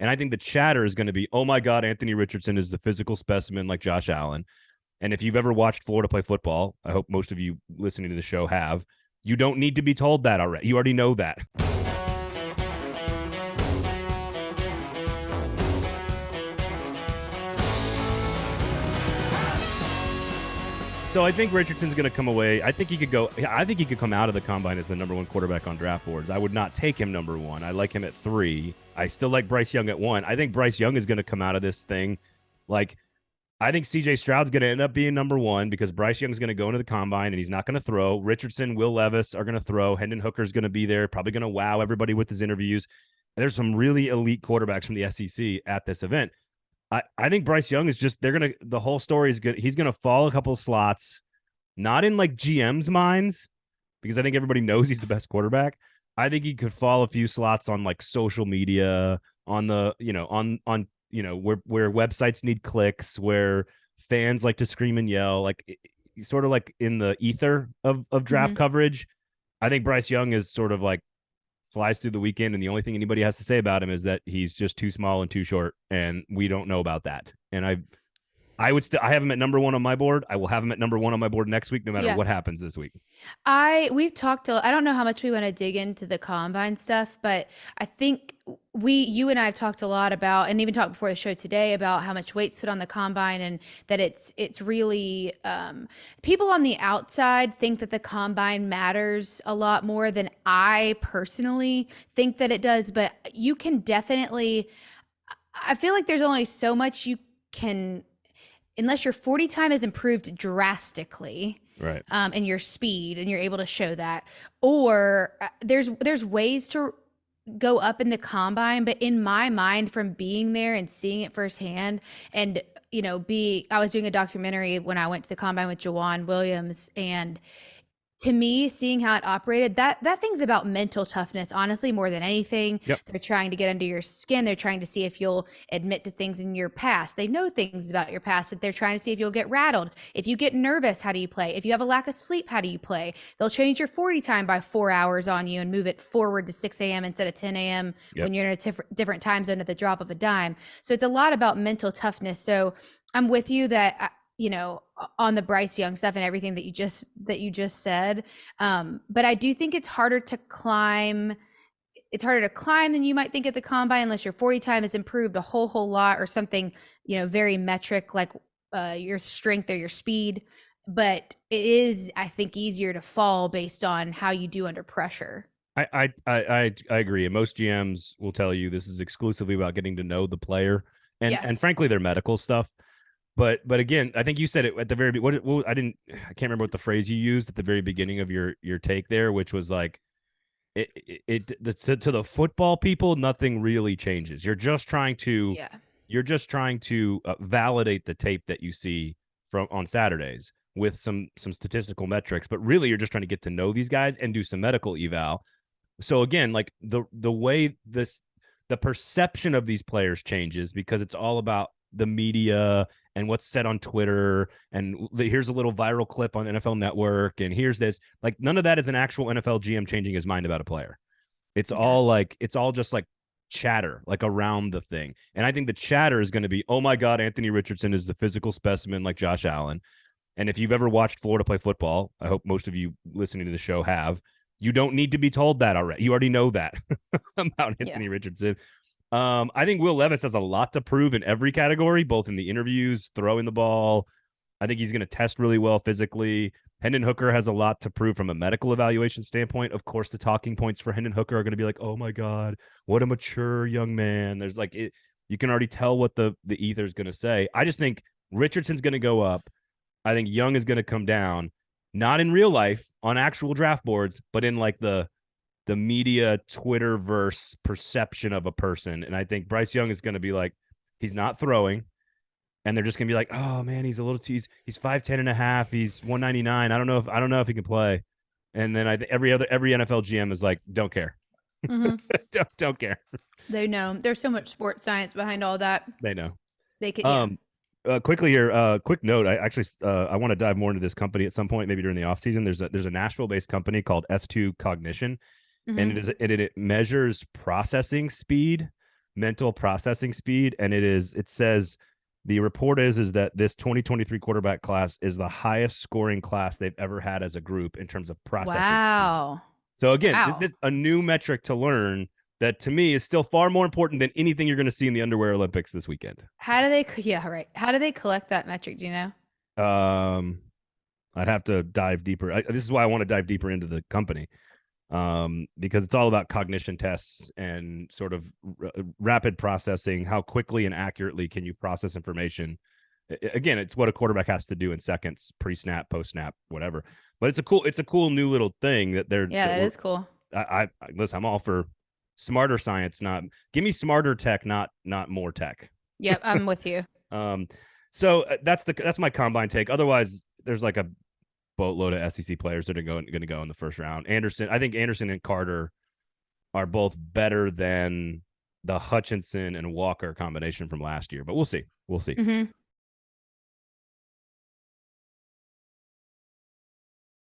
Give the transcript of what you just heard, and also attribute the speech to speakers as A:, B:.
A: And I think the chatter is going to be, oh my God, Anthony Richardson is the physical specimen like Josh Allen. And if you've ever watched Florida play football, I hope most of you listening to the show have, you don't need to be told that already. You already know that. So I think Richardson's going to come away. I think he could come out of the combine as the number one quarterback on draft boards. I would not take him number one. I like him at 3. I still like Bryce Young at 1. I think Bryce Young is going to come out of this thing. Like, I think CJ Stroud's going to end up being number 1 because Bryce Young's going to go into the combine and he's not going to throw. Richardson, Will Levis are going to throw. Hendon Hooker's going to be there, probably going to wow everybody with his interviews. And there's some really elite quarterbacks from the SEC at this event. I think Bryce Young is just, the whole story is good. He's going to fall a couple of slots, not in like GM's minds, because I think everybody knows he's the best quarterback. I think he could fall a few slots on like social media, on the, where websites need clicks, where fans like to scream and yell, like sort of like in the ether of draft coverage. I think Bryce Young is sort of like flies through the weekend, and the only thing anybody has to say about him is that he's just too small and too short, and we don't know about that. And I have him at number 1 on my board. I will have him at number 1 on my board next week, no matter what happens this week.
B: We've talked I don't know how much we want to dig into the combine stuff, but I think you and I have talked a lot about, and even talked before the show today, about how much weight's put on the combine, and that it's really, people on the outside think that the combine matters a lot more than I personally think that it does. But you can definitely, I feel like there's only so much you can, unless your 40 time has improved drastically,
A: right?
B: And your speed, and you're able to show that, or there's ways to go up in the combine. But in my mind, from being there and seeing it firsthand, and I was doing a documentary when I went to the combine with Jawan Williams, and to me, seeing how it operated, that thing's about mental toughness, honestly, more than anything.
A: Yep.
B: They're trying to get under your skin. They're trying to see if you'll admit to things in your past. They know things about your past, that they're trying to see if you'll get rattled. If you get nervous, how do you play? If you have a lack of sleep, how do you play? They'll change your 40 time by 4 hours on you and move it forward to 6 a.m. instead of 10 a.m. when you're in a different time zone at the drop of a dime. So it's a lot about mental toughness. So I'm with you that, on the Bryce Young stuff and everything that you just said. But I do think it's harder to climb. It's harder to climb than you might think at the combine, unless your 40 time has improved a whole lot, or something, very metric, like your strength or your speed. But it is, I think, easier to fall based on how you do under pressure.
A: I agree. And most GMs will tell you this is exclusively about getting to know the player and frankly, their medical stuff. But again, I think you said it at the very I can't remember what the phrase you used at the very beginning of your take there, which was like, to the football people, nothing really changes. You're just trying to validate the tape that you see on Saturdays with some statistical metrics, but really you're just trying to get to know these guys and do some medical eval. So again, like the way the perception of these players changes, because it's all about the media and what's said on Twitter, and here's a little viral clip on NFL Network, and here's this. Like, none of that is an actual NFL GM changing his mind about a player. It's all just like chatter, like around the thing. And I think the chatter is going to be, oh my God, Anthony Richardson is the physical specimen like Josh Allen. And if you've ever watched Florida play football, I hope most of you listening to the show have, you don't need to be told that already. You already know that about Anthony Richardson. I think Will Levis has a lot to prove in every category, both in the interviews, throwing the ball. I think he's going to test really well physically. Hendon Hooker has a lot to prove from a medical evaluation standpoint. Of course, the talking points for Hendon Hooker are going to be like, oh my God, what a mature young man. There's like, you can already tell what the ether is going to say. I just think Richardson's going to go up. I think Young is going to come down, not in real life on actual draft boards, but in like the media Twitterverse perception of a person. And I think Bryce Young is going to be like, he's not throwing. And they're just going to be like, oh man, he's a little too, he's 5'10" and a half. He's 199. I don't know if he can play. And then every NFL GM is like, don't care. don't care.
B: They know. There's so much sports science behind all that.
A: They know.
B: They could.
A: Quickly here, quick note. I want to dive more into this company at some point, maybe during the off season. There's a Nashville-based company called S2 Cognition, and it measures processing speed, mental processing speed, and it says the report is that this 2023 quarterback class is the highest scoring class they've ever had as a group in terms of processing speed.
B: Wow.
A: So again,
B: Wow.
A: this is a new metric to learn that to me is still far more important than anything you're going to see in the underwear Olympics this weekend.
B: How do they? Yeah, right. How do they collect that metric? Do you know?
A: I'd have to dive deeper. This is why I want to dive deeper into the company, because it's all about cognition tests and sort of rapid processing. How quickly and accurately can you process information? Again, it's what a quarterback has to do in seconds, pre-snap, post-snap, whatever. But it's a cool new little thing that they're.
B: Yeah, that is cool.
A: I listen. I'm all for smarter science. Not give me smarter tech, not more tech.
B: Yep, I'm with you.
A: So that's my combine take. Otherwise, there's like a boatload of SEC players that are going to go in the first round. I think Anderson and Carter are both better than the Hutchinson and Walker combination from last year, but we'll see.
B: Mm-hmm.